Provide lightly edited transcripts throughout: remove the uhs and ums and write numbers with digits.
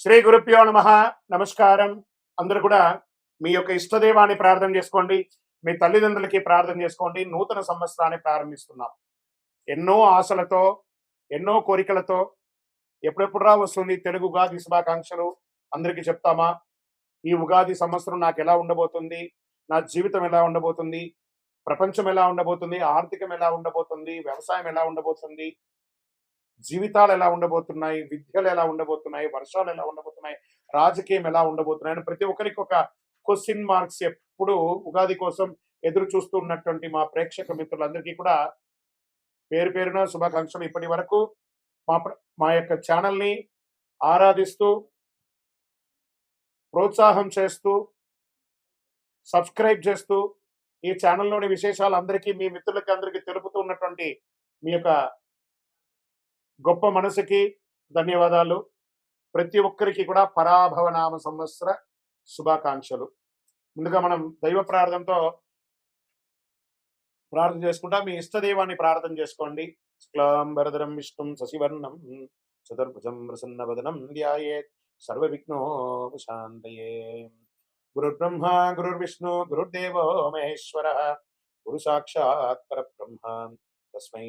శ్రీ గురుభ్యో నమః. నమస్కారం. అందరూ కూడా మీ యొక్క ఇష్టదైవాన్ని ప్రార్థన చేసుకోండి. మీ తల్లిదండ్రులకి ప్రార్థన చేసుకోండి. నూతన సంవత్సరాన్ని ప్రారంభిస్తున్నాం. ఎన్నో ఆశలతో, ఎన్నో కోరికలతో ఎప్పుడెప్పుడురా వస్తుంది తెలుగు ఉగాది శుభాకాంక్షలు అందరికీ చెప్తామా? ఈ ఉగాది సంవత్సరం నాకు ఎలా ఉండబోతుంది? నా జీవితం ఎలా ఉండబోతుంది? ప్రపంచం ఎలా ఉండబోతుంది? ఆర్థికం ఎలా ఉండబోతుంది? వ్యవసాయం ఎలా ఉండబోతుంది? జీవితాలు ఎలా ఉండబోతున్నాయి, విద్యలు ఎలా ఉండబోతున్నాయి, వర్షాలు ఎలా ఉండబోతున్నాయి, రాజకీయం ఎలా ఉండబోతున్నాయి అని ప్రతి ఒక్కరికి ఒక క్వశ్చన్ మార్క్స్ ఎప్పుడు ఉగాది కోసం ఎదురు చూస్తున్నటువంటి మా ప్రేక్షక మిత్రులందరికీ కూడా పేరు పేరున శుభాకాంక్షలు. ఇప్పటి వరకు మా యొక్క ఛానల్ని ఆరాధిస్తూ ప్రోత్సాహం చేస్తూ సబ్స్క్రైబ్ చేస్తూ ఈ ఛానల్లోని విశేషాలు అందరికీ మీ మిత్రులకి అందరికీ తెలుపుతూ ఉన్నటువంటి మీ యొక్క గొప్ప మనసుకి ధన్యవాదాలు. ప్రతి ఒక్కరికి కూడా పరాభవనామ సంవత్సర శుభాకాంక్షలు. ముందుగా మనం దైవ ప్రార్థనతో ప్రార్థన చేసుకుంటా. మీ ఇష్టదైవాన్ని ప్రార్థన చేసుకోండి. శుక్లాంబరధరం విష్ణుం శశివర్ణం చతుర్భుజం ప్రసన్నవదనం ధ్యాయేత్ సర్వ విఘ్నోపశాంతయే. గురుర్బ్రహ్మ గురుర్విష్ణు గురుర్దేవో మహేశ్వర గురు సాక్షాత్ పరబ్రహ్మ తస్మై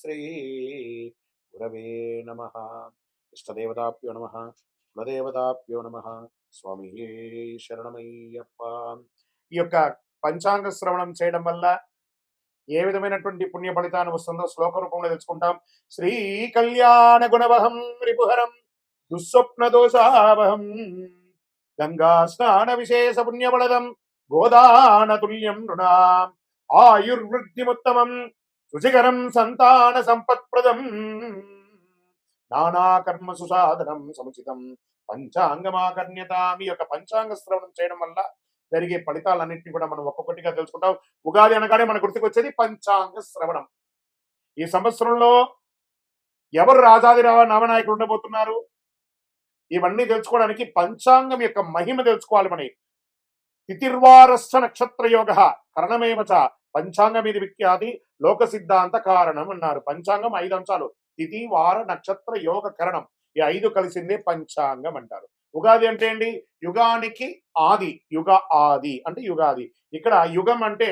శ్రీ గురవే నమః. ఇష్టదేవతాభ్యో నమః, కులదేవతాభ్యో నమః. స్వామి శరణమయ్యప్ప. ఈ యొక్క పంచాంగ శ్రవణం చేయడం వల్ల ఏ విధమైనటువంటి పుణ్య ఫలితాన్ని వస్తుందో శ్లోక రూపంలో తెలుసుకుంటాం. శ్రీ కళ్యాణ గుణవహం రిపుహరం దుస్వప్న దోషావహం గంగా స్నాన విశేష పుణ్యబలదం గోదాన తుల్యం నృణాం ఆయుర్వృద్ధిముత్తమం రుచికరం సంతాన సంపత్ప్రదం నానాకర్మ సుసాధనం సముచితం పంచాంగమాకర్ణ్యతాం. ఈ యొక్క పంచాంగ శ్రవణం చేయడం వల్ల జరిగే ఫలితాలన్నింటినీ కూడా మనం ఒక్కొక్కటిగా తెలుసుకుంటాం. ఉగాది అనగానే మన గుర్తుకొచ్చేది పంచాంగ శ్రవణం. ఈ సంవత్సరంలో ఎవరు రాజాది నామనాయకులు ఉండబోతున్నారు, ఇవన్నీ తెలుసుకోవడానికి పంచాంగం యొక్క మహిమ తెలుసుకోవాలి. మన తిథిర్వారస్స నక్షత్ర యోగ కరణమేవచ పంచాంగం ఇది విఖ్యాతి లోక సిద్ధాంత కారణం అన్నారు. పంచాంగం 5 అంశాలు: తిథి, వార, నక్షత్ర, యోగ, కరణం. ఈ 5 కలిసిందే పంచాంగం అంటారు. ఉగాది అంటే ఏంటి? యుగానికి ఆది. యుగ ఆది అంటే యుగాది. ఇక్కడ యుగం అంటే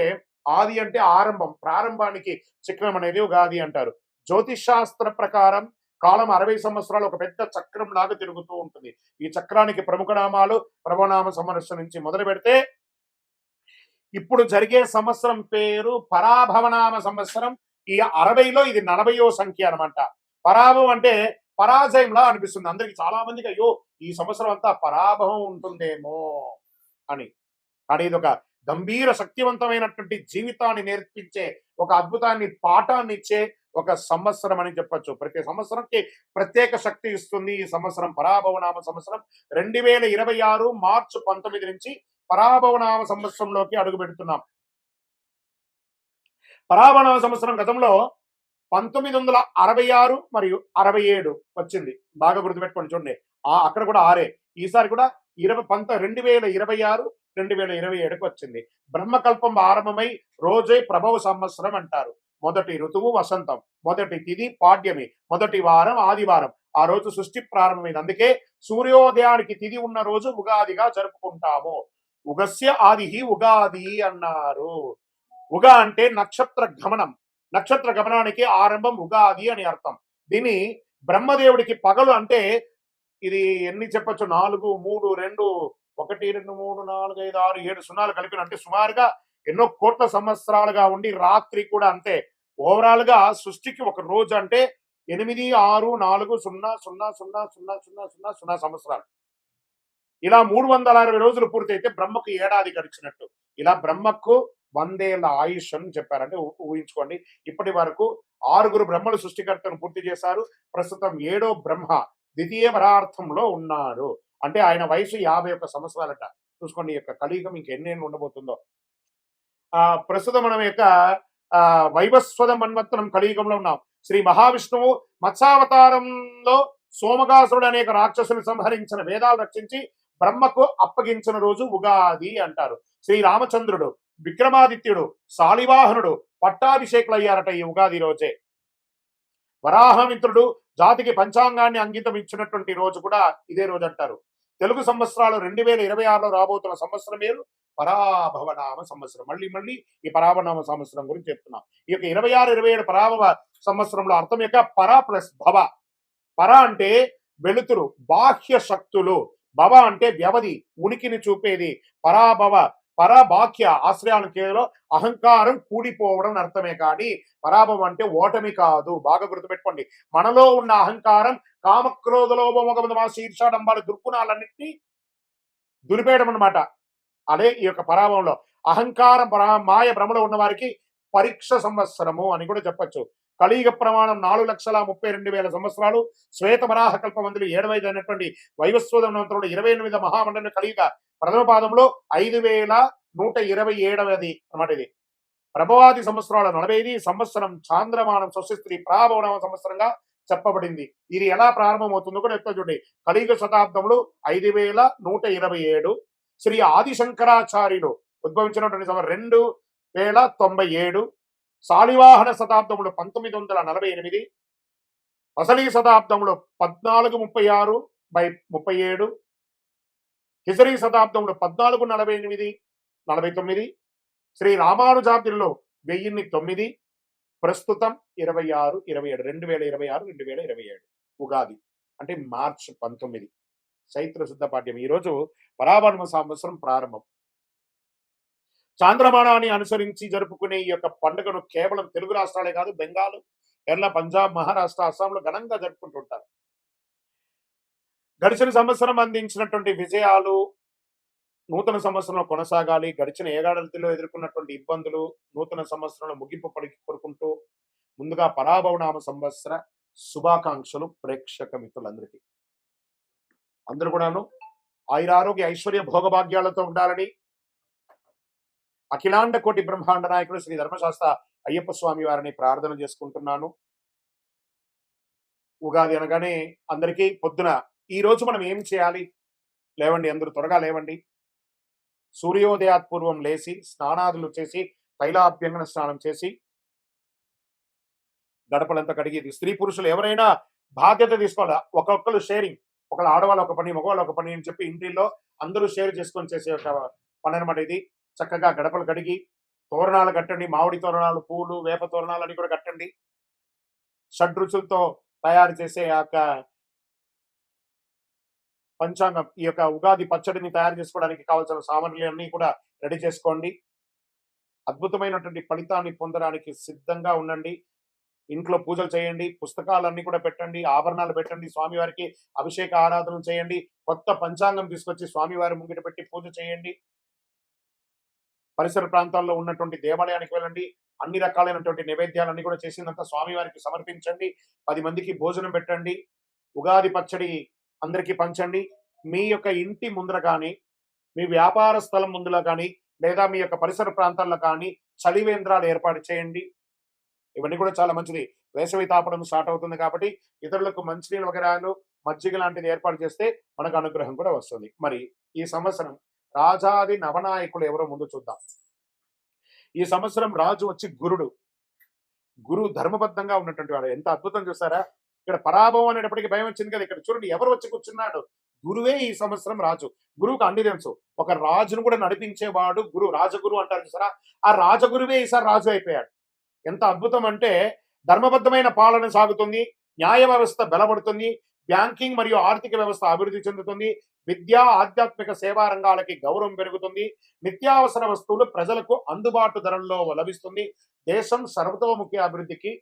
ఆది అంటే ఆరంభం, ప్రారంభానికి చక్రం అనేది ఉగాది అంటారు. జ్యోతిష్ శాస్త్ర ప్రకారం కాలం 60 సంవత్సరాలు ఒక పెద్ద చక్రం లాగా తిరుగుతూ ఉంటుంది. ఈ చక్రానికి ప్రముఖ నామాలు ప్రభనామ సంవత్సరం నుంచి మొదలు పెడితే ఇప్పుడు జరిగే సంవత్సరం పేరు పరాభవనామ సంవత్సరం. ఈ 60లో ఇది 40వ సంఖ్య అనమాట. పరాభవం అంటే పరాజయంలా అనిపిస్తుంది అందరికి. చాలా మందికి అయ్యో ఈ సంవత్సరం అంతా పరాభవం ఉంటుందేమో అని. కానీ ఇది ఒక గంభీర శక్తివంతమైనటువంటి జీవితాన్ని నేర్పించే, ఒక అద్భుతాన్ని పాఠాన్ని ఇచ్చే ఒక సంవత్సరం అని చెప్పొచ్చు. ప్రతి సంవత్సరంకి ప్రత్యేక శక్తి ఇస్తుంది ఈ సంవత్సరం. పరాభవనామ సంవత్సరం 2026 మార్చి 19 నుంచి పరాభవనామ సంవత్సరంలోకి అడుగు పెడుతున్నాం. పరాభవనామ సంవత్సరం గతంలో 1966 మరియు 67 వచ్చింది. బాగా గుర్తుపెట్టుకోండి. చూడండి, అక్కడ కూడా 6. ఈసారి కూడా 2026 2027కి వచ్చింది. బ్రహ్మకల్పం ఆరంభమై రోజే ప్రభవ సంవత్సరం అంటారు. మొదటి ఋతువు వసంతం, మొదటి తిథి పాడ్యమి, మొదటి వారం ఆదివారం. ఆ రోజు సృష్టి ప్రారంభమైంది. అందుకే సూర్యోదయానికి తిథి ఉన్న రోజు ఉగాదిగా జరుపుకుంటాము. ఉగస్య ఆది ఉగాది అన్నారు. ఉగా అంటే నక్షత్ర గమనం. నక్షత్ర గమనానికి ఆరంభం ఉగాది అని అర్థం. దీన్ని బ్రహ్మదేవుడికి పగలు అంటే ఇది ఎన్ని చెప్పచ్చు? 4, 3, 2, 1, 2, 3, 4, 5, 6, 7 సున్నాలు కలిపిన అంటే సుమారుగా ఎన్నో కోట్ల సంవత్సరాలుగా ఉండి రాత్రి కూడా అంతే. ఓవరాల్ గా సృష్టికి ఒక రోజు అంటే 8, 6, 4, 0, 0, 0, 0, 0, 0, 0 సంవత్సరాలు. ఇలా 360 రోజులు పూర్తయితే బ్రహ్మకు ఏడాది గడిచినట్టు. ఇలా బ్రహ్మకు 100 ఏళ్ల ఆయుష్ అని చెప్పారంటే ఊహించుకోండి. ఇప్పటి వరకు 6 బ్రహ్మలు సృష్టికర్తను పూర్తి చేశారు. ప్రస్తుతం 7వ బ్రహ్మ ద్వితీయ వరార్థంలో ఉన్నారు. అంటే ఆయన వయసు 51 సంవత్సరాలట. చూసుకోండి ఈ యొక్క కలియుగం ఇంకెన్నేళ్ళు ఉండబోతుందో. ప్రస్తుతం మనం యొక్క వైవస్వత మన్వత్తనం కలియుగంలో ఉన్నాం. శ్రీ మహావిష్ణువు మత్స్యావతారంలో సోమగాసురుడు అనేక రాక్షసులు సంహరించిన, వేదాలు రక్షించి బ్రహ్మకు అప్పగించిన రోజు ఉగాది అంటారు. శ్రీ రామచంద్రుడు, విక్రమాదిత్యుడు, శాలివాహనుడు పట్టాభిషేకులు అయ్యారట ఈ ఉగాది రోజే. వరాహమిత్రుడు జాతికి పంచాంగాన్ని అంకితం ఇచ్చినటువంటి రోజు కూడా ఇదే రోజు అంటారు. తెలుగు సంవత్సరాలు 2026లో రాబోతున్న సంవత్సరం పేరు పరాభవనామ సంవత్సరం. మళ్ళీ మళ్ళీ ఈ పరాభవనామ సంవత్సరం గురించి చెప్తున్నాం. ఈ యొక్క 26, 27 పరాభవ సంవత్సరంలో అర్థం యొక్క పర ప్లస్ భవ. పర అంటే వెలుతురు, బాహ్య శక్తులు. భవ అంటే వ్యవధి, ఉనికిని చూపేది. పరాభవ, పరబాహ్య ఆశ్రయాలు కేవలం అహంకారం కూడిపోవడం అర్థమే కానీ పరాభవం అంటే ఓటమి కాదు. బాగా గుర్తుపెట్టుకోండి. మనలో ఉన్న అహంకారం, కామక్రోధ లోభమోహ శీర్షాడంబాలు దుర్గుణాలన్నింటినీ దులిపేయడం అనమాట. అదే ఈ యొక్క పరాభవంలో అహంకారం మాయ భ్రమలో ఉన్న వారికి పరీక్ష సంవత్సరము అని కూడా చెప్పచ్చు. కలియుగ ప్రమాణం 4,32,000 సంవత్సరాలు. శ్వేత వరాహ కల్పమందులు 7వ అయినటువంటి వైవస్వతంలో 28 మహామండలి కలియుగ ప్రథమ పాదంలో 5,127 అన్నమాట. ఇది ప్రభవాది సంవత్సరాల 45 సంవత్సరం చాంద్రమానం స్వస్తి ప్రాభవనామ సంవత్సరంగా చెప్పబడింది. ఇది ఎలా ప్రారంభమవుతుందో కూడా చెప్తా చూడండి. కలియుగ శతాబ్దంలో 5,127. శ్రీ ఆదిశంకరాచార్యులు ఉద్భవించినటువంటి 2,097. శాలివాహన శతాబ్దంలో 1948. అసలీ శతాబ్దంలో 1436/37. హిజరీ శతాబ్దంలో 1448, 49. శ్రీ రామానుజాబ్దిలో 1009. ప్రస్తుతం 26, 27, 2026, 2027 ఉగాది అంటే మార్చి 19 చైత్ర శుద్ధ పాఠ్యం. ఈరోజు పరాభవ సంవత్సరం ప్రారంభం. చాంద్రమానాన్ని అనుసరించి జరుపుకునే ఈ యొక్క పండుగను కేవలం తెలుగు రాష్ట్రాలే కాదు, బెంగాల్, కేరళ, పంజాబ్, మహారాష్ట్ర, అస్సాంలో ఘనంగా జరుపుకుంటుంటారు. గడిచిన సంవత్సరం అందించినటువంటి విజయాలు నూతన సంవత్సరంలో కొనసాగాలి. గడిచిన ఏడాదిలో ఎదుర్కొన్నటువంటి ఇబ్బందులు నూతన సంవత్సరంలో ముగింపు పలికి కోరుకుంటూ ముందుగా పరాభవనామ సంవత్సర శుభాకాంక్షలు ప్రేక్షక మిత్రులందరికీ. అందరూ కూడాను ఆయురారోగ్య ఐశ్వర్య భోగభాగ్యాలతో ఉండాలని అఖిలాండ కోటి బ్రహ్మాండ నాయకుడు శ్రీ ధర్మశాస్త్ర అయ్యప్ప స్వామి వారిని ప్రార్థన చేసుకుంటున్నాను. ఉగాది అనగానే అందరికీ పొద్దున ఈ రోజు మనం ఏం చేయాలి? లేవండి, అందరూ త్వరగా లేవండి. సూర్యోదయాత్ పూర్వం లేచి స్నానాదులు చేసి తైలాభ్యంగన స్నానం చేసి గడపలంతా కడిగి, స్త్రీ పురుషులు ఎవరైనా బాధ్యత తీసుకోవాలి. ఒక్కొక్కరు షేరింగ్, ఒకళ్ళు ఆడవాళ్ళు ఒక పని, మగవాళ్ళు ఒక పని అని చెప్పి ఇంటిల్లో అందరూ షేర్ చేసుకొని చేసే ఒక పని అనమాట ఇది. చక్కగా గడపలు కడిగి తోరణాలు కట్టండి. మామిడి తోరణాలు, పూలు, వేప తోరణాలు అన్ని కూడా కట్టండి. షడ్రుచులతో తయారు చేసే ఆ యొక్క పంచాంగం, ఈ యొక్క ఉగాది పచ్చడిని తయారు చేసుకోవడానికి కావాల్సిన సామాగ్రిలన్నీ కూడా రెడీ చేసుకోండి. అద్భుతమైనటువంటి ఫలితాన్ని పొందడానికి సిద్ధంగా ఉండండి. ఇంట్లో పూజలు చేయండి, పుస్తకాలన్నీ కూడా పెట్టండి, ఆభరణాలు పెట్టండి, స్వామివారికి అభిషేక ఆరాధన చేయండి, కొత్త పంచాంగం తీసుకొచ్చి స్వామివారి ముంగిట పెట్టి పూజ చేయండి. పరిసర ప్రాంతాల్లో ఉన్నటువంటి దేవాలయానికి వెళ్ళండి. అన్ని రకాలైనటువంటి నైవేద్యాలన్నీ కూడా చేసినంత స్వామివారికి సమర్పించండి. 10 మందికి భోజనం పెట్టండి. ఉగాది పచ్చడి అందరికీ పంచండి. మీ యొక్క ఇంటి ముందర కానీ, మీ వ్యాపార స్థలం ముందులో కానీ, లేదా మీ యొక్క పరిసర ప్రాంతాల్లో కానీ చలివేంద్రాలు ఏర్పాటు చేయండి. ఇవన్నీ కూడా చాలా మంచిది. వేసవి తాపడం స్టార్ట్ అవుతుంది కాబట్టి ఇతరులకు మంచినీళ్ళు వగరాలు, మజ్జిగ లాంటిది ఏర్పాటు చేస్తే మనకు అనుగ్రహం కూడా వస్తుంది. మరి ఈ సంవత్సరం రాజాది నవనాయకులు ఎవరో ముందు చూద్దాం. ఈ సంవత్సరం రాజు వచ్చి గురుడు. గురువు ధర్మబద్ధంగా ఉన్నటువంటి వాడు. ఎంత అద్భుతం చూసారా? ఇక్కడ పరాభవం అనేటప్పటికీ భయం వచ్చింది కదా. ఇక్కడ చూడండి ఎవరు వచ్చి కూర్చున్నాడు. గురువే ఈ సంవత్సరం రాజు. గురువుకు అన్ని తెలుసు. ఒక రాజును కూడా నడిపించేవాడు గురువు. రాజగురు అంటారు చూసారా? ఆ రాజగురువే ఈసారి రాజు అయిపోయాడు. ఎంత అద్భుతం అంటే ధర్మబద్ధమైన పాలన సాగుతుంది, న్యాయ వ్యవస్థ బలపడుతుంది, బ్యాంకింగ్ మరియు ఆర్థిక వ్యవస్థ అభివృద్ధి చెందుతుంది, విద్యా ఆధ్యాత్మిక సేవా రంగాలకి గౌరవం పెరుగుతుంది, నిత్యావసర వస్తువులు ప్రజలకు అందుబాటు ధరల్లో లభిస్తుంది, దేశం సర్వతోముఖి అభివృద్ధికి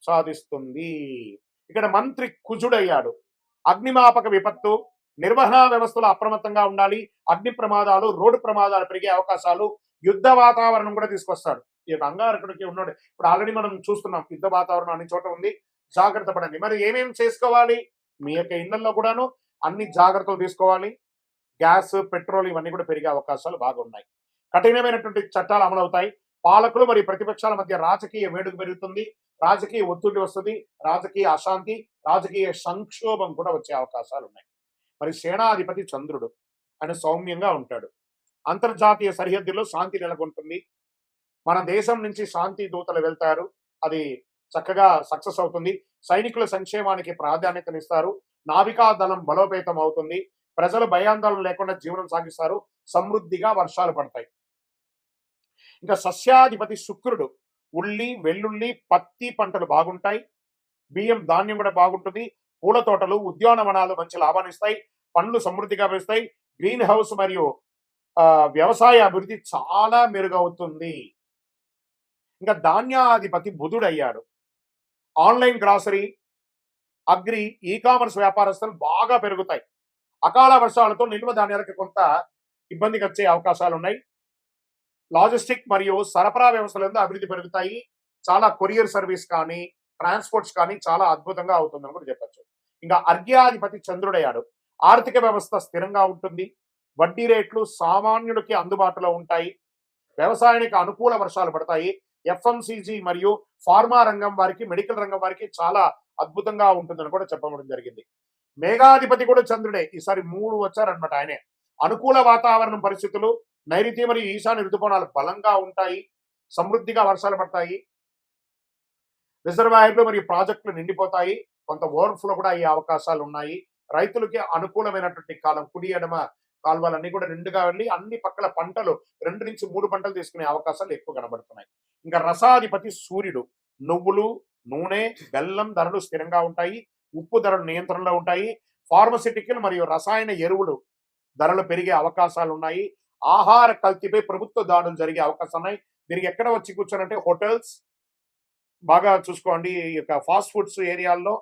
సాధిస్తుంది. ఇక్కడ మంత్రి కుజుడయ్యాడు. అగ్నిమాపక విపత్తు, నిర్వహణ వ్యవస్థలో అప్రమత్తంగా ఉండాలి. అగ్ని ప్రమాదాలు, రోడ్డు ప్రమాదాలు పెరిగే అవకాశాలు, యుద్ధ వాతావరణం కూడా తీసుకొస్తాడు. ఈ యొక్క అంగారకుడికి ఉన్నాడు. ఇప్పుడు ఆల్రెడీ మనం చూస్తున్నాం యుద్ధ వాతావరణం అన్ని చోట ఉంది. జాగ్రత్త పడండి. మరి ఏమేమి చేసుకోవాలి? మీ యొక్క ఇళ్లలో కూడాను అన్ని జాగ్రత్తలు తీసుకోవాలి. గ్యాస్, పెట్రోల్ ఇవన్నీ కూడా పెరిగే అవకాశాలు బాగున్నాయి. కఠినమైనటువంటి చట్టాలు అమలవుతాయి. పాలకులు మరియు ప్రతిపక్షాల మధ్య రాజకీయ వేడుక పెరుగుతుంది, రాజకీయ ఒత్తిడి వస్తుంది, రాజకీయ అశాంతి, రాజకీయ సంక్షోభం కూడా వచ్చే అవకాశాలు ఉన్నాయి. మరి సేనాధిపతి చంద్రుడు, ఆయన సౌమ్యంగా ఉంటాడు. అంతర్జాతీయ సరిహద్దుల్లో శాంతి నెలకొంటుంది. మన దేశం నుంచి శాంతి దూతలు వెళ్తారు. అది చక్కగా సక్సెస్ అవుతుంది. సైనికుల సంక్షేమానికి ప్రాధాన్యతనిస్తారు. నావికా దళం బలోపేతం అవుతుంది. ప్రజలు భయాందోళన లేకుండా జీవనం సాగిస్తారు. సమృద్ధిగా వర్షాలు పడతాయి. ఇంకా సస్యాధిపతి శుక్రుడు ఉల్లి, వెల్లుల్లి, పత్తి పంటలు బాగుంటాయి. బియ్యం, ధాన్యం కూడా బాగుంటుంది. పూల తోటలు, ఉద్యానవనాలు మంచి లాభాన్నిస్తాయి. పండ్లు సమృద్ధిగా పెరుస్తాయి. గ్రీన్ హౌస్ మరియు వ్యవసాయ అభివృద్ధి చాలా మెరుగవుతుంది. ఇంకా ధాన్యాధిపతి బుధుడయ్యాడు. Online grocery, agri, e commerce వ్యాపారస్తులు బాగా పెరుగుతాయి. అకాల వర్షాలతో నిల్వ ధాన్యాలకు కొంత ఇబ్బందికి వచ్చే అవకాశాలు ఉన్నాయి. లాజిస్టిక్ మరియు సరఫరా వ్యవస్థలందు అభివృద్ధి పెరుగుతాయి. చాలా కొరియర్ సర్వీస్ కానీ, ట్రాన్స్పోర్ట్స్ కానీ చాలా అద్భుతంగా అవుతుందని కూడా చెప్పొచ్చు. ఇంకా అర్ఘ్యాధిపతి చంద్రుడయ్యాడు. ఆర్థిక వ్యవస్థ స్థిరంగా ఉంటుంది. వడ్డీ రేట్లు సామాన్యుడికి అందుబాటులో ఉంటాయి. వ్యవసాయానికి అనుకూల వర్షాలు పడతాయి. ఎఫ్ఎంసీజీ మరియు ఫార్మా రంగం వారికి, మెడికల్ రంగం వారికి చాలా అద్భుతంగా ఉంటుందని కూడా చెప్పడం జరిగింది. మేఘాధిపతి కూడా చంద్రుడే. ఈసారి 3 వచ్చారనమాట ఆయనే. అనుకూల వాతావరణం పరిస్థితులు, నైరుతి మరియు ఈశాన్య ఋతుపవనాలు బలంగా ఉంటాయి. సమృద్ధిగా వర్షాలు పడతాయి. రిజర్వాయర్లు మరియు ప్రాజెక్టులు నిండిపోతాయి. కొంత ఓవర్ఫ్లో కూడా అయ్యే అవకాశాలు ఉన్నాయి. రైతులకి అనుకూలమైనటువంటి కాలం. కుడి ఎడమ కాలువలన్నీ కూడా నిండుగా వెళ్ళి అన్ని పక్కల పంటలు 2 నుంచి 3 పంటలు తీసుకునే అవకాశాలు ఎక్కువ కనబడుతున్నాయి. ఇంకా రసాధిపతి సూర్యుడు. నువ్వులు, నూనె, బెల్లం ధరలు స్థిరంగా ఉంటాయి. ఉప్పు ధరలు నియంత్రణలో ఉంటాయి. ఫార్మసిటికల్ మరియు రసాయన ఎరువులు ధరలు పెరిగే అవకాశాలు ఉన్నాయి. ఆహార కల్తీపై ప్రభుత్వ దాడులు జరిగే అవకాశాలు ఉన్నాయి. మీరు ఎక్కడ వచ్చి కూర్చోనంటే హోటల్స్ బాగా చూసుకోండి. ఈ యొక్క ఫాస్ట్ ఫుడ్స్ ఏరియాల్లో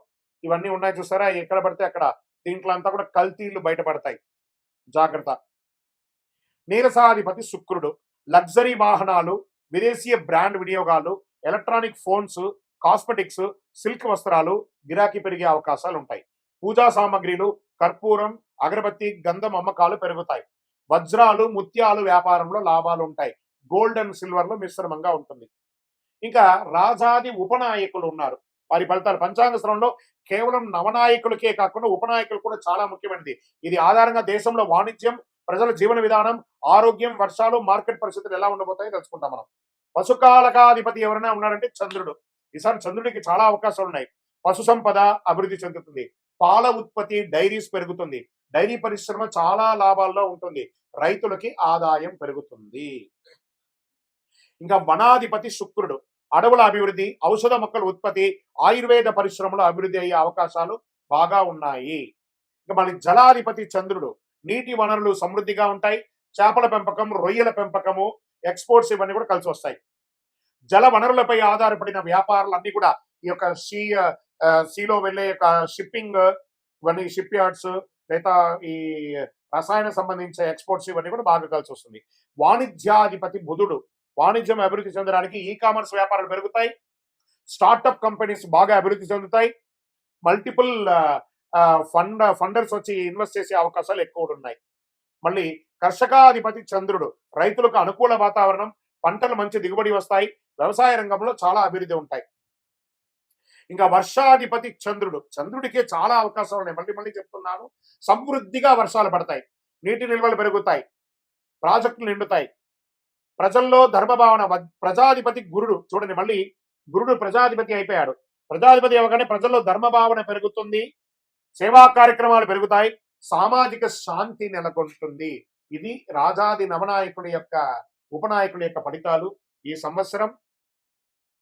ఇవన్నీ ఉన్నాయి చూసారా, ఎక్కడ పడితే అక్కడ దీంట్లో అంతా కూడా కల్తీలు బయటపడతాయి. జాగ్రత్త. నీరసాధిపతి శుక్రుడు. లగ్జరీ వాహనాలు, విదేశీయ బ్రాండ్ వినియోగాలు, ఎలక్ట్రానిక్ ఫోన్స్, కాస్మెటిక్స్, సిల్క్ వస్త్రాలు గిరాకీ పెరిగే అవకాశాలు ఉంటాయి. పూజా సామాగ్రిలు, కర్పూరం, అగరబత్తి, గంధం అమ్మకాలు పెరుగుతాయి. వజ్రాలు, ముత్యాలు వ్యాపారంలో లాభాలు ఉంటాయి. గోల్డ్ అండ్ సిల్వర్ లో మిశ్రమంగా ఉంటుంది. ఇంకా రాజాది ఉపనాయకులు ఉన్నారు. వారి ఫలితాలు పంచాంగ శ్రవణంలో కేవలం నవనాయకులకే కాకుండా ఉపనాయకులు కూడా చాలా ముఖ్యమైనది. ఇది ఆధారంగా దేశంలో వాణిజ్యం, ప్రజల జీవన విధానం, ఆరోగ్యం, వర్షాలు, మార్కెట్ పరిస్థితులు ఎలా ఉండబోతాయో తెలుసుకుంటాం మనం. పశుకాలకాధిపతి ఎవరైనా ఉన్నారంటే చంద్రుడు. ఈసారి చంద్రుడికి చాలా అవకాశాలు ఉన్నాయి. పశు సంపద అభివృద్ధి చెందుతుంది. పాల ఉత్పత్తి, డైరీస్ పెరుగుతుంది. డైరీ పరిశ్రమ చాలా లాభాల్లో ఉంటుంది. రైతులకి ఆదాయం పెరుగుతుంది. ఇంకా వనాధిపతి శుక్రుడు. అడవుల అభివృద్ధి, ఔషధ మొక్కల ఉత్పత్తి, ఆయుర్వేద పరిశ్రమలో అభివృద్ధి అయ్యే అవకాశాలు బాగా ఉన్నాయి. ఇంకా మళ్ళీ జలాధిపతి చంద్రుడు. నీటి వనరులు సమృద్ధిగా ఉంటాయి. చేపల పెంపకం, రొయ్యల పెంపకము, ఎక్స్పోర్ట్స్ ఇవన్నీ కూడా కలిసి వస్తాయి. జల వనరులపై ఆధారపడిన వ్యాపారాలు అన్ని కూడా ఈ యొక్క సీలో వెళ్ళే యొక్క షిప్పింగ్, ఇవన్నీ షిప్ యార్డ్స్, లేదా ఈ రసాయన సంబంధించిన ఎక్స్పోర్ట్స్ ఇవన్నీ కూడా బాగా కలిసి వస్తుంది. వాణిజ్యాధిపతి బుధుడు. వాణిజ్యం అభివృద్ధి చెందడానికి ఈ కామర్స్ వ్యాపారాలు పెరుగుతాయి. స్టార్టప్ కంపెనీస్ బాగా అభివృద్ధి చెందుతాయి. మల్టిపుల్ ఫండర్స్ వచ్చి ఇన్వెస్ట్ చేసే అవకాశాలు ఎక్కువ ఉన్నాయి. మళ్ళీ కర్షకాధిపతి చంద్రుడు. రైతులకు అనుకూల వాతావరణం, పంటలు మంచి దిగుబడి వస్తాయి. వ్యవసాయ రంగంలో చాలా అభివృద్ధి ఉంటాయి. ఇంకా వర్షాధిపతి చంద్రుడు. చంద్రుడికే చాలా అవకాశాలు ఉన్నాయి. మళ్ళీ చెప్తున్నాను. సమృద్ధిగా వర్షాలు పడతాయి. నీటి నిల్వలు పెరుగుతాయి. ప్రాజెక్టులు నిండుతాయి. ప్రజల్లో ధర్మభావన. ప్రజాధిపతి గురుడు. చూడండి, మళ్ళీ గురుడు ప్రజాధిపతి అయిపోయాడు. ప్రజాధిపతి అవగానే ప్రజల్లో ధర్మభావన పెరుగుతుంది. సేవా కార్యక్రమాలు పెరుగుతాయి. సామాజిక శాంతి నెలకొంటుంది. ఇది రాజాది నవనాయకుడి యొక్క ఉపనాయకుడి యొక్క ఫలితాలు. ఈ సంవత్సరం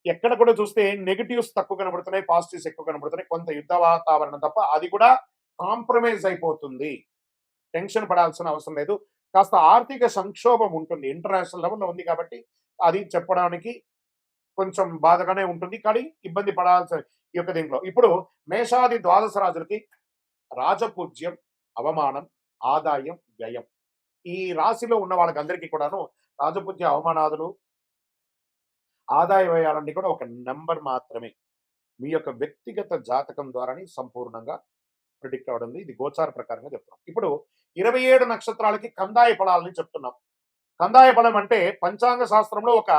ఎక్కడ కూడా చూస్తే నెగటివ్స్ తక్కువ కనబడుతున్నాయి, పాజిటివ్స్ ఎక్కువ కనబడుతున్నాయి. కొంత యుద్ధ వాతావరణం తప్ప అది కూడా కాంప్రమైజ్ అయిపోతుంది. టెన్షన్ పడాల్సిన అవసరం లేదు. కాస్త ఆర్థిక సంక్షోభం ఉంటుంది. ఇంటర్నేషనల్ లెవెల్లో ఉంది కాబట్టి అది చెప్పడానికి కొంచెం బాధగానే ఉంటుంది. కానీ ఇబ్బంది పడాల్సిన ఈ యొక్క దీంట్లో ఇప్పుడు మేషాది ద్వాదశ రాజులకి రాజపూజ్యం, అవమానం, ఆదాయం, వ్యయం. ఈ రాశిలో ఉన్న వాళ్ళకందరికీ కూడాను రాజపూజ్య, అవమానాదులు, ఆదాయ వ్యయాలన్నీ కూడా ఒక నెంబర్ మాత్రమే. మీ యొక్క వ్యక్తిగత జాతకం ద్వారానే సంపూర్ణంగా ప్రిడిక్ట్ అవడం. ఇది గోచార ప్రకారంగా చెప్తున్నాం. ఇప్పుడు 27 నక్షత్రాలకి కందాయ ఫలాలని చెప్తున్నాం. కందాయ ఫలం అంటే పంచాంగ శాస్త్రంలో ఒక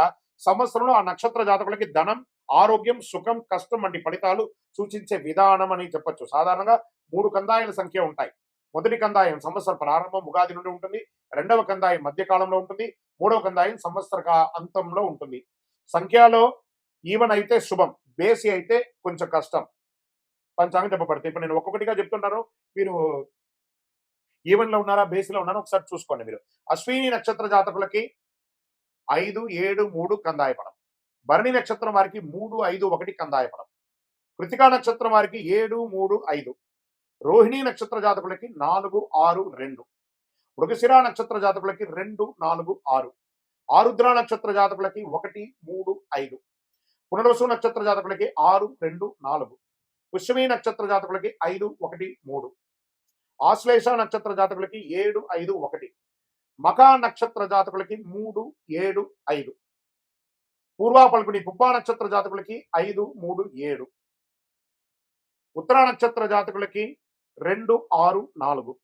సంవత్సరంలో ఆ నక్షత్ర జాతకులకి ధనం, ఆరోగ్యం, సుఖం, కష్టం వంటి ఫలితాలు సూచించే విధానం అని చెప్పొచ్చు. సాధారణంగా 3 కందాయాల సంఖ్య ఉంటాయి. మొదటి కందాయం సంవత్సర ప్రారంభం ఉగాది నుండి ఉంటుంది. రెండవ కందాయం మధ్యకాలంలో ఉంటుంది. మూడవ కందాయం సంవత్సర అంతంలో ఉంటుంది. సంఖ్యలో ఈవెన్ అయితే శుభం, బేసి అయితే కొంచెం కష్టం. పంచాంగం చెప్పబడతాయి. ఇప్పుడు నేను ఒక్కొక్కటిగా చెప్తుంటాను. మీరు ఈవెన్ లో ఉన్నారా, బేస్ లో ఉన్నారా ఒకసారి చూసుకోండి మీరు. అశ్విని నక్షత్ర జాతకులకి 5, 7, 3 కందాయపడం. భరణి నక్షత్రం వారికి 3, 5, 1 కందాయపడం. కృతికా నక్షత్రం వారికి 7, 3, 5. రోహిణి నక్షత్ర జాతకులకి 4, 6, 2. మృగశిర నక్షత్ర జాతకులకి 2, 4, 6. ఆరుద్ర నక్షత్ర జాతకులకి 1, 3, 5. పునర్వసు నక్షత్ర జాతకులకి 6, 2, 4. పుష్యమి నక్షత్ర జాతకులకి 5, 1, 3. ఆశ్లేష నక్షత్ర జాతకులకి 7, 5, 1. మఖా నక్షత్ర జాతకులకి 3, 7, 5. పూర్వా పల్గుని పుబ్బా నక్షత్ర జాతకులకి 5, 3, 7. ఉత్తర నక్షత్ర జాతకులకి 2, 6, 4.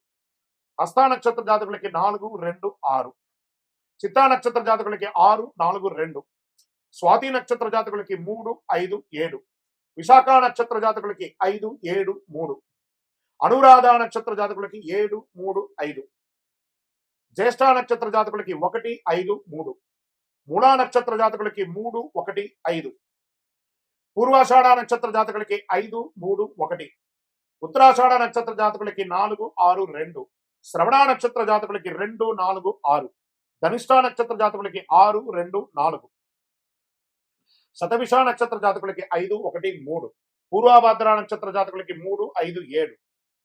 హస్త నక్షత్ర జాతకులకి 4, 2, 6. చిత్తా నక్షత్ర జాతకులకి 6, 4, 2. స్వాతి నక్షత్ర జాతకులకి 3, 5, 7. విశాఖ నక్షత్ర జాతకులకి 5, 7, 3. అనురాధ నక్షత్ర జాతకులకి 7, 3, 5. జ్యేష్ఠ నక్షత్ర జాతకులకి 1, 5, 3. మూలా నక్షత్ర జాతకులకి 3, 1, 5. పూర్వాషాఢ నక్షత్ర జాతకులకి 5, 3, 1. ఉత్తరాషాఢ నక్షత్ర జాతకులకి 4, 6, 2. శ్రవణ నక్షత్ర జాతకులకి 2, 4, 6. ధనిష్ట నక్షత్ర జాతకులకి 6, 2, 4. శతభిష నక్షత్ర జాతకులకి 5, 1, 3. పూర్వాభాద్ర నక్షత్ర జాతకులకి 3, 5, 7.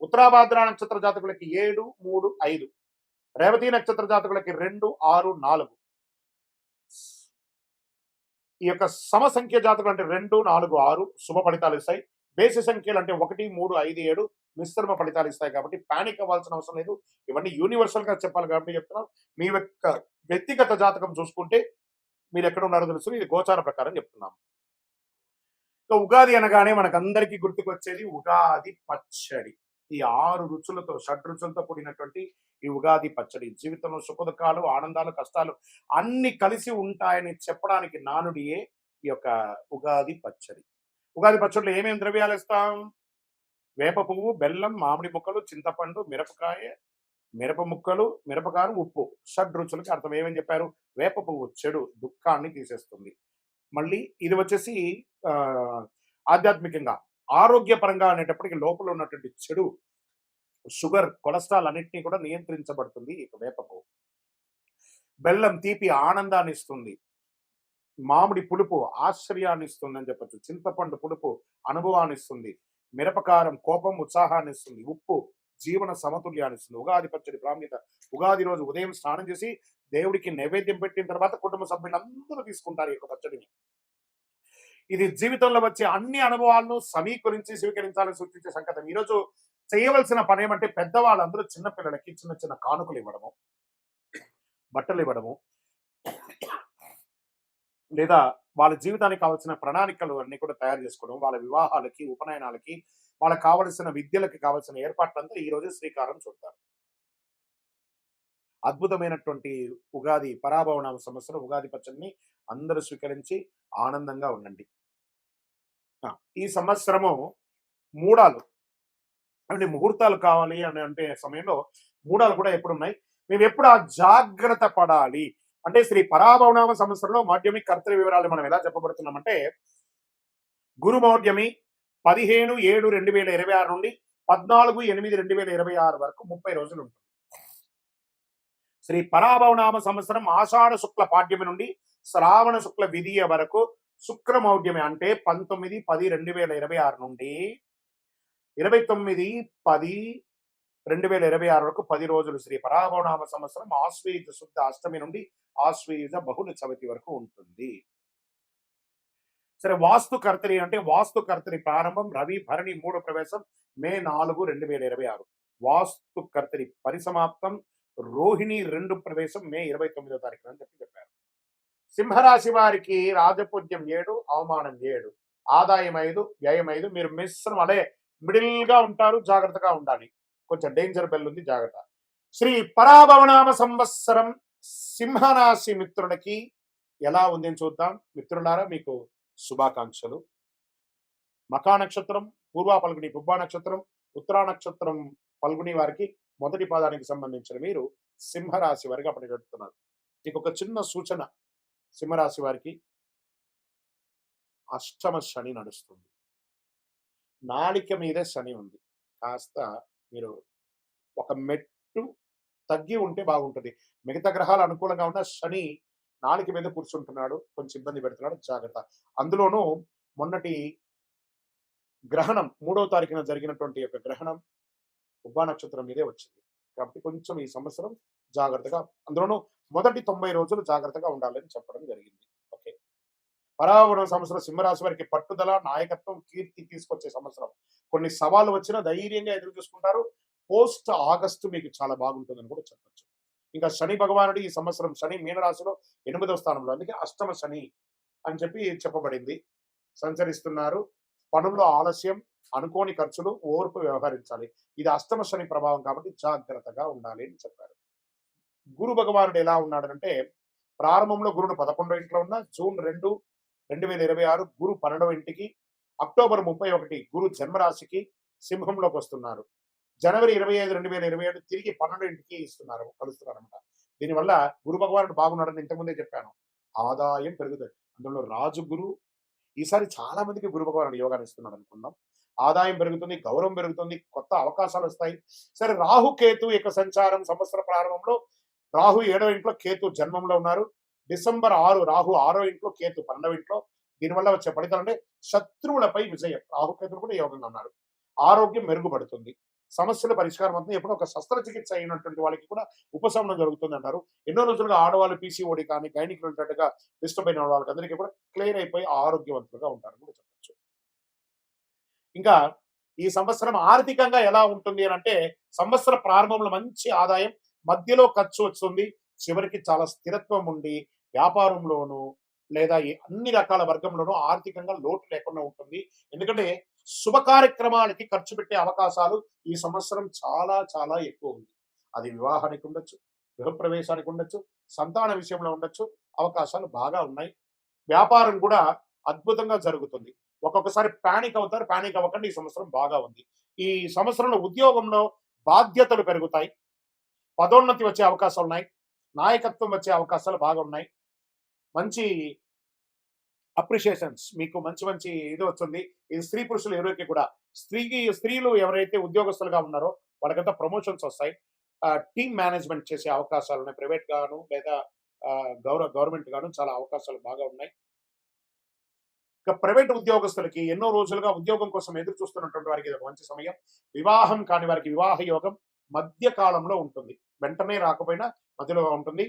ఉత్తరాభాద్ర నక్షత్ర జాతకులకి 7, 3, 5. రేవతి నక్షత్ర జాతకులకి 2, 6, 4. ఈ యొక్క సమ సంఖ్య జాతకులు అంటే 2, 4, 6 శుభ ఫలితాలు ఇస్తాయి. బేసి సంఖ్యలు అంటే 1, 3, 5, 7 మిశ్రమ ఫలితాలు ఇస్తాయి. కాబట్టి పానిక్ అవ్వాల్సిన అవసరం లేదు. ఇవన్నీ యూనివర్సల్ గా చెప్పాలి కాబట్టి చెప్తున్నాం. మీ యొక్క వ్యక్తిగత జాతకం చూసుకుంటే మీరు ఎక్కడ ఉన్నారో తెలుసు. ఇది గోచార ప్రకారం చెప్తున్నాం. ఉగాది అనగానే మనకందరికీ గుర్తుకొచ్చేది ఉగాది పచ్చడి. ఈ 6 రుచులతో, షడ్రుచులతో కూడినటువంటి ఈ ఉగాది పచ్చడి జీవితంలో సుఖదుఖాలు, ఆనందాలు, కష్టాలు అన్ని కలిసి ఉంటాయని చెప్పడానికి నానుడియే ఈ యొక్క ఉగాది పచ్చడి. ఉగాది పచ్చడిలో ఏమేమి ద్రవ్యాలు ఇస్తాం? వేప పువ్వు, బెల్లం, మామిడి ముక్కలు, చింతపండు, మిరపకాయ, మిరప ముక్కలు, మిరపకారం, ఉప్పు. షడ్రుచులకి అర్థం ఏమని చెప్పారు? వేప పువ్వు చెడు దుఃఖాన్ని తీసేస్తుంది. మళ్ళీ ఇది వచ్చేసి ఆధ్యాత్మికంగా ఆరోగ్యపరంగా అనేటప్పటికి లోపల ఉన్నటువంటి చెడు షుగర్, కొలెస్ట్రాల్ అన్నింటినీ కూడా నియంత్రించబడుతుంది ఈ వేప పువ్వు. బెల్లం తీపి ఆనందాన్ని ఇస్తుంది. మామిడి పులుపు ఆశ్చర్యాన్ని ఇస్తుంది అని చెప్పచ్చు. చింతపండు పులుపు అనుభవాన్ని ఇస్తుంది. మిరపకారం కోపం, ఉత్సాహాన్ని ఇస్తుంది. ఉప్పు జీవన సమతుల్యాన్ని ఇస్తుంది. ఉగాది పచ్చడి ప్రాముఖ్యత. ఉగాది రోజు ఉదయం స్నానం చేసి దేవుడికి నైవేద్యం పెట్టిన తర్వాత కుటుంబ సభ్యులందరూ తీసుకుంటారు ఈ యొక్క పచ్చడిని. ఇది జీవితంలో వచ్చే అన్ని అనుభవాలను సమీకరించి స్వీకరించాలని సూచించే సంకేతం. ఈరోజు చేయవలసిన పని ఏమంటే పెద్దవాళ్ళందరూ చిన్న పిల్లలకి చిన్న చిన్న కానుకలు ఇవ్వడము, బట్టలు ఇవ్వడము, లేదా వాళ్ళ జీవితానికి కావాల్సిన ప్రణాళికలు అన్ని కూడా తయారు చేసుకోవడం, వాళ్ళ వివాహాలకి, ఉపనయనాలకి, వాళ్ళకి కావలసిన విద్యలకి కావాల్సిన ఏర్పాట్లంతా ఈ రోజు శ్రీకారం చుడతారు. అద్భుతమైనటువంటి ఉగాది పరాభవనామ సంవత్సరం ఉగాది పచ్చడిని అందరూ స్వీకరించి ఆనందంగా ఉండండి. ఈ సంవత్సరము మూడాలు అంటే ముహూర్తాలు కావాలి అని అంటే సమయంలో మూడాలు కూడా ఎప్పుడు ఉన్నాయి. మేము ఎప్పుడు ఆ జాగ్రత్త పడాలి అంటే శ్రీ పరాభవనామ సంవత్సరంలో మాధ్యమిక కర్తవ్య వివరాలు మనం ఎలా చెప్పబడుతున్నామంటే గురు మౌఢ్యమి 15/7/2026 నుండి 14/8/2026 వరకు 30 రోజులు ఉంటుంది. శ్రీ పరాభవనామ సంవత్సరం ఆషాఢ శుక్ల పాడ్యమి నుండి శ్రావణ శుక్ల విధియ వరకు శుక్రమౌఢ్యమి అంటే 19/10/2026 నుండి 29/10/2026 వరకు 10 రోజులు శ్రీ పరాభవనామ సంవత్సరం ఆశ్వయుజ శుద్ధ అష్టమి నుండి ఆశ్వయుజ బహుళ చవితి వరకు ఉంటుంది. సరే, వాస్తు కర్తరి అంటే వాస్తు కర్తరి ప్రారంభం రవి భరణి 3 ప్రవేశం మే 4, 2026. వాస్తు కర్తరి పరిసమాప్తం రోహిణి 2 ప్రవేశం మే 29వ తారీఖు అని చెప్పారు. సింహరాశి వారికి రాజపూజ్యం 7, అవమానం 7, ఆదాయం 5, వ్యయం 5. మీరు మిశ్రమం అదే మిడిల్ గా ఉంటారు, జాగ్రత్తగా ఉండాలి. కొంచెం డేంజర్ బెల్ ఉంది, జాగ్రత్త. శ్రీ పరాభవనామ సంవత్సరం సింహరాశి మిత్రులకి ఎలా ఉంది అని చూద్దాం. మిత్రులారా, మీకు శుభాకాంక్షలు. మఖా నక్షత్రం, పూర్వా పల్గుని పుబ్బా నక్షత్రం, ఉత్తరా నక్షత్రం పల్గుని వారికి మొదటి పాదానికి సంబంధించిన మీరు సింహరాశి వారికి అప్పటి గడుపుతున్నారు. మీకు ఒక చిన్న సూచన, సింహరాశి వారికి అష్టమ శని నడుస్తుంది. నాలిక మీద శని ఉంది. కాస్త మీరు ఒక పట్టు తగ్గి ఉంటే బాగుంటది. మిగతా గ్రహాలు అనుకూలంగా ఉన్న శని నాలుక మీద కూర్చుంటున్నాడు. కొంచెం ఇబ్బంది పెడుతున్నాడు. జాగ్రత్త. అందులోనూ మొన్నటి గ్రహణం 3వ తారీఖున జరిగినటువంటి యొక్క గ్రహణం ఉబ్బా నక్షత్రం మీదే వచ్చింది. కాబట్టి కొంచెం ఈ సంవత్సరం జాగ్రత్తగా, అందులోనూ మొదటి 90 రోజులు జాగ్రత్తగా ఉండాలని చెప్పడం జరిగింది. ఓకే. పరావరణ సంవత్సరం సింహరాశి వారికి పట్టుదల, నాయకత్వం, కీర్తి తీసుకొచ్చే సంవత్సరం. కొన్ని సవాళ్లు వచ్చినా ధైర్యంగా ఎదురు చూసుకుంటారు. పోస్ట్ ఆగస్టు మీకు చాలా బాగుంటుందని కూడా చెప్పొచ్చు. ఇంకా శని భగవానుడు ఈ సంవత్సరం శని మీనరాశిలో 8వ స్థానంలో, అందుకే అష్టమ శని అని చెప్పి చెప్పబడింది. సంచరిస్తున్నారు. పనుల్లో ఆలస్యం, అనుకోని ఖర్చులు, ఓర్పు వ్యవహరించాలి. ఇది అష్టమ శని ప్రభావం కాబట్టి జాగ్రత్తగా ఉండాలి అని చెప్పారు. గురు భగవానుడు ఎలా ఉన్నాడనంటే, ప్రారంభంలో గురుడు 11వ ఇంట్లో ఉన్న జూన్ 2, 2026 గురు 12వ ఇంటికి, అక్టోబర్ 31 గురు జన్మరాశికి సింహంలోకి వస్తున్నారు. జనవరి 25, 2027 తిరిగి 12 ఇంటికి కలుస్తున్నారన్నమాట. దీనివల్ల గురు భగవానుడు బాగున్నాడని ఇంతకుముందే చెప్పాను. ఆదాయం పెరుగుతుంది. అందులో రాజు గురు ఈసారి చాలా మందికి గురు భగవానుడు యోగాన్ని ఇస్తున్నాడు అనుకుందాం. ఆదాయం పెరుగుతుంది, గౌరవం పెరుగుతుంది, కొత్త అవకాశాలు వస్తాయి. సరే, రాహు కేతు యొక్క సంచారం సంవత్సర ప్రారంభంలో రాహు 7వ ఇంట్లో, కేతు జన్మంలో ఉన్నారు. డిసెంబర్ 6 రాహు 6వ ఇంట్లో, కేతు 12వ ఇంట్లో. దీనివల్ల వచ్చే ఫలితాలు అంటే శత్రువులపై విజయం. రాహుకేతులు కూడా యోగంగా ఉన్నారు. ఆరోగ్యం మెరుగుపడుతుంది. సమస్యల పరిష్కారం అవుతుంది. ఎప్పుడో ఒక శస్త్రచికిత్స అయినటువంటి వాళ్ళకి కూడా ఉపశమనం జరుగుతుంది అంటారు. ఎన్నో రోజులుగా ఆడవాళ్ళు పీసీఓడి కానీ గైనిక్ రిలేటెడ్ గా డిస్టర్బ్ అయిన వాళ్ళకి అందరికీ కూడా క్లియర్ అయిపోయి ఆరోగ్యవంతులుగా ఉంటారని కూడా చెప్పొచ్చు. ఇంకా ఈ సంవత్సరం ఆర్థికంగా ఎలా ఉంటుంది అని అంటే, సంవత్సర ప్రారంభంలో మంచి ఆదాయం, మధ్యలో ఖర్చు వస్తుంది, చివరికి చాలా స్థిరత్వం ఉండి వ్యాపారంలోనూ లేదా అన్ని రకాల వర్గంలోనూ ఆర్థికంగా లోటు లేకుండా ఉంటుంది. ఎందుకంటే శుభ కార్యక్రమాలకి ఖర్చు పెట్టే అవకాశాలు ఈ సంవత్సరం చాలా చాలా ఎక్కువ ఉంది. అది వివాహానికి ఉండొచ్చు, గృహప్రవేశానికి ఉండొచ్చు, సంతాన విషయంలో ఉండొచ్చు. అవకాశాలు బాగా ఉన్నాయి. వ్యాపారం కూడా అద్భుతంగా జరుగుతుంది. ఒక్కొక్కసారి పానిక్ అవుతారు. పానిక్ అవ్వకండి. ఈ సంవత్సరం బాగా ఉంది. ఈ సంవత్సరంలో ఉద్యోగంలో బాధ్యతలు పెరుగుతాయి. పదోన్నతి వచ్చే అవకాశాలున్నాయి. నాయకత్వం వచ్చే అవకాశాలు బాగా ఉన్నాయి. మంచి అప్రిషియేషన్స్ మీకు మంచి మంచి ఇది వస్తుంది. ఇది స్త్రీ పురుషులు ఎవరికి కూడా, స్త్రీలు ఎవరైతే ఉద్యోగస్తులుగా ఉన్నారో వాళ్ళకంతా ప్రమోషన్స్ వస్తాయి. టీమ్ మేనేజ్మెంట్ చేసే అవకాశాలు ఉన్నాయి. ప్రైవేట్ గాను లేదా గవర్నమెంట్ గాను చాలా అవకాశాలు బాగా ఉన్నాయి. ఇక ప్రైవేట్ ఉద్యోగస్తులకి ఎన్నో రోజులుగా ఉద్యోగం కోసం ఎదురు చూస్తున్నటువంటి వారికి ఇది ఒక మంచి సమయం. వివాహం కాని వారికి వివాహ యోగం మధ్య కాలంలో ఉంటుంది. వెంటనే రాకపోయినా మధ్యలో ఉంటుంది.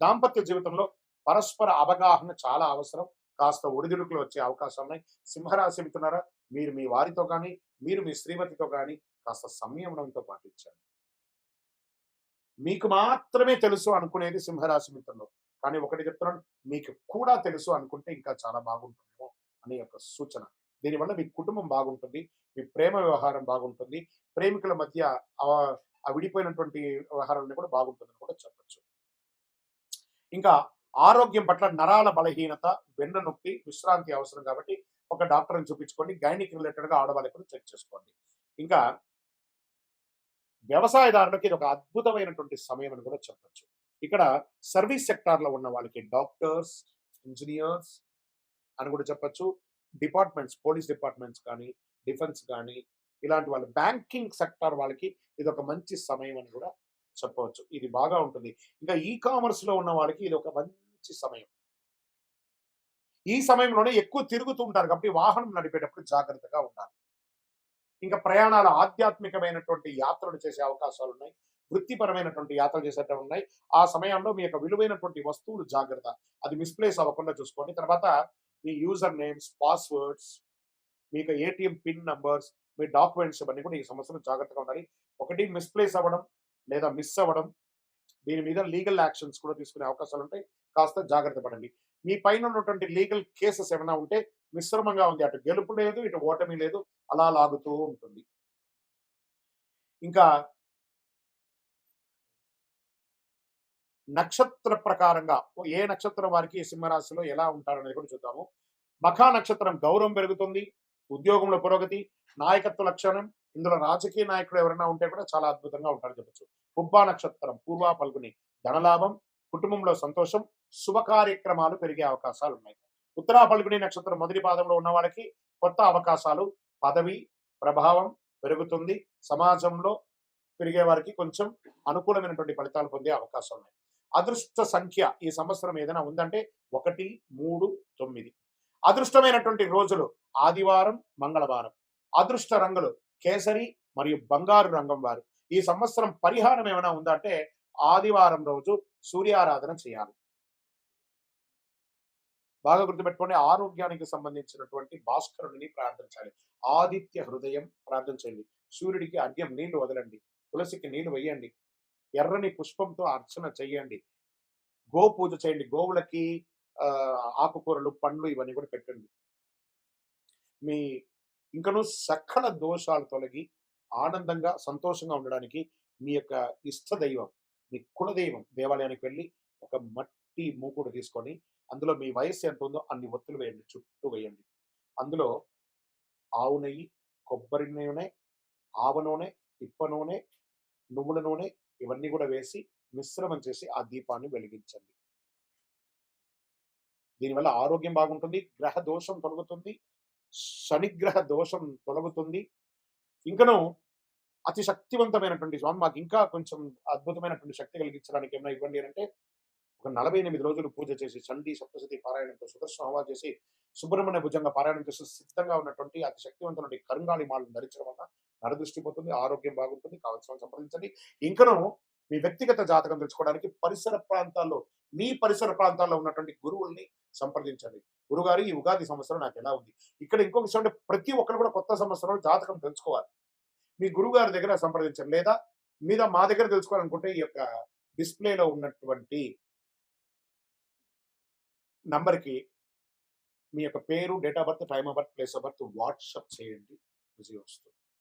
దాంపత్య జీవితంలో పరస్పర అవగాహన చాలా అవసరం. కాస్త ఒడిదుడుకులు వచ్చే అవకాశాలు ఉన్నాయి. సింహరాశి మిత్రులారా, మీరు మీ వారితో కానీ, మీరు మీ శ్రీమతితో కానీ కాస్త సంయమనంతో పాటించండి. మీకు మాత్రమే తెలుసు అనుకునేది సింహరాశి మిత్రులు. కానీ ఒకటి చెప్తున్నాను, మీకు కూడా తెలుసు అనుకుంటే ఇంకా చాలా బాగుంటుందేమో అనే యొక్క సూచన. దీనివల్ల మీ కుటుంబం బాగుంటుంది. మీ ప్రేమ వ్యవహారం బాగుంటుంది. ప్రేమికుల మధ్య ఆ విడిపోయినటువంటి వ్యవహారాలను కూడా బాగుంటుందని కూడా చెప్పొచ్చు. ఇంకా ఆరోగ్యం పట్ల నరాల బలహీనత, వెన్ను నొప్పి, విశ్రాంతి అవసరం కాబట్టి ఒక డాక్టర్‌ని చూపించుకోండి. గైనిక్ రిలేటెడ్‌గా ఆడవాళ్ళకి కూడా చెక్ చేసుకోండి. ఇంకా వ్యవసాయదారులకి ఇది ఒక అద్భుతమైనటువంటి సమయం అని కూడా చెప్పొచ్చు. ఇక్కడ సర్వీస్ సెక్టార్‌లో ఉన్న వాళ్ళకి డాక్టర్స్, ఇంజినీర్స్ అని కూడా చెప్పొచ్చు. డిపార్ట్మెంట్స్, పోలీస్ డిపార్ట్మెంట్స్ కానీ, డిఫెన్స్ కానీ ఇలాంటి వాళ్ళు, బ్యాంకింగ్ సెక్టార్ వాళ్ళకి ఇది ఒక మంచి సమయం అని కూడా చెప్పవచ్చు. ఇది బాగా ఉంటుంది. ఇంకా ఈ కామర్స్‌లో ఉన్న వాళ్ళకి ఇది ఒక మంచి సమయం. ఈ సమయంలోనే ఎక్కువ తిరుగుతూ ఉంటారు కాబట్టి వాహనం నడిపేటప్పుడు జాగ్రత్తగా ఉండాలి. ఇంకా ప్రయాణాలు, ఆధ్యాత్మికమైనటువంటి యాత్రలు చేసే అవకాశాలున్నాయి. వృత్తిపరమైనటువంటి యాత్రలు చేసేటివి ఉన్నాయి. ఆ సమయంలో మీ యొక్క విలువైనటువంటి వస్తువులు జాగ్రత్త. అది మిస్‌ప్లేస్ అవ్వకుండా చూసుకోండి. తర్వాత మీ యూజర్ నేమ్స్, పాస్‌వర్డ్స్, మీ యొక్క ఏటీఎం పిన్ నంబర్స్, మీ డాక్యుమెంట్స్ ఇవన్నీ కూడా ఈ సంవత్సరం జాగ్రత్తగా ఉండాలి. ఒకటి మిస్‌ప్లేస్ అవ్వడం లేదా మిస్ అవ్వడం, దీని మీద లీగల్ యాక్షన్స్ కూడా తీసుకునే అవకాశాలుంటాయి. కాస్త జాగ్రత్త పడండి. మీ పైన ఉన్నటువంటి లీగల్ కేసెస్ ఏమైనా ఉంటే మిశ్రమంగా ఉంది. అటు గెలుపు లేదు, ఇటు ఓటమి లేదు. అలా లాగుతూ ఉంటుంది. ఇంకా నక్షత్ర ప్రకారంగా ఏ నక్షత్రం వారికి సింహరాశిలో ఎలా ఉంటారనేది కూడా చూద్దాము. మఖా నక్షత్రం గౌరవం పెరుగుతుంది. ఉద్యోగంలో పురోగతి, నాయకత్వ లక్షణం. ఇందులో రాజకీయ నాయకులు ఎవరైనా ఉంటే కూడా చాలా అద్భుతంగా ఉంటారని చెప్పొచ్చు. పుబ్బా నక్షత్రం పూర్వ పల్గుని ధనలాభం, కుటుంబంలో సంతోషం, శుభ కార్యక్రమాలు పెరిగే అవకాశాలు ఉన్నాయి. ఉత్తరా పల్గుని నక్షత్రం మొదటి పాదంలో ఉన్న వాళ్ళకి కొత్త అవకాశాలు, పదవి, ప్రభావం పెరుగుతుంది. సమాజంలో పెరిగే వారికి కొంచెం అనుకూలమైనటువంటి ఫలితాలు పొందే అవకాశం ఉన్నాయి. అదృష్ట సంఖ్య ఈ సంవత్సరం ఏదైనా ఉందంటే 1, 3, 9. అదృష్టమైనటువంటి రోజులు ఆదివారం, మంగళవారం. అదృష్ట రంగులు కేసరి మరియు బంగారు రంగం వారు. ఈ సంవత్సరం పరిహారం ఏమైనా ఉందా అంటే ఆదివారం రోజు సూర్యారాధన చేయాలి. బాగా గుర్తుపెట్టుకోండి. ఆరోగ్యానికి సంబంధించినటువంటి భాస్కరుడిని ప్రార్థించాలి. ఆదిత్య హృదయం ప్రార్థన చేయండి. సూర్యుడికి అర్ఘ్యం నీళ్లు వదలండి. తులసికి నీళ్లు వేయండి. ఎర్రని పుష్పంతో అర్చన చేయండి. పూజ చేయండి. గోవులకి ఆకుకూరలు, పండ్లు ఇవన్నీ కూడా పెట్టండి. మీ ఇంకను సకల దోషాలు తొలగి ఆనందంగా, సంతోషంగా ఉండడానికి మీ యొక్క ఇష్ట దైవం, మీ కులదైవం దేవాలయానికి వెళ్ళి ఒక మట్టి మూకుడు తీసుకొని అందులో మీ వయస్సు ఎంత ఉందో అన్ని ఒత్తులు వేయండి. చుట్టూ వేయండి. అందులో ఆవు నెయ్యి, కొబ్బరి నూనె, ఆవ నూనె, ఇప్ప నూనె, నువ్వుల నూనె ఇవన్నీ కూడా వేసి మిశ్రమం చేసి ఆ దీపాన్ని వెలిగించండి. దీనివల్ల ఆరోగ్యం బాగుంటుంది. గ్రహ దోషం తొలగుతుంది. శనిగ్రహ దోషం తొలగుతుంది. ఇంకను అతి శక్తివంతమైనటువంటి స్వామి మాకు ఇంకా కొంచెం అద్భుతమైనటువంటి శక్తి కలిగించడానికి ఏమైనా ఇవ్వండి అంటే ఒక 48 రోజులు పూజ చేసి చండీ సప్తశతి పారాయణంతో సుదర్శన హోమా చేసి సుబ్రహ్మణ్య భుజంగా పారాయణం చేసి సిద్ధంగా ఉన్నటువంటి అతి శక్తివంతమైన కరుంగాళి మాలను ధరించడం వల్ల నరదృష్టి పోతుంది, ఆరోగ్యం బాగుంటుంది. కావాల్సిన వాళ్ళు సంప్రదించండి. ఇంకను మీ వ్యక్తిగత జాతకం తెలుసుకోవడానికి మీ పరిసర ప్రాంతాల్లో ఉన్నటువంటి గురువుల్ని సంప్రదించండి. గురుగారు ఈ ఉగాది సంవత్సరం నాకు ఎలా ఉంది? ఇక్కడ ఇంకొక విషయం అంటే ప్రతి ఒక్కరు కూడా కొత్త సంవత్సరంలో జాతకం తెలుసుకోవాలి. మీ గురువుగారి దగ్గర సంప్రదించండి. లేదా మా దగ్గర తెలుసుకోవాలనుకుంటే ఈ యొక్క డిస్‌ప్లేలో ఉన్నటువంటి నంబర్‌కి మీ యొక్క పేరు, date of birth, time of birth, place of birth WhatsApp చేయండి. విజయోస్తు.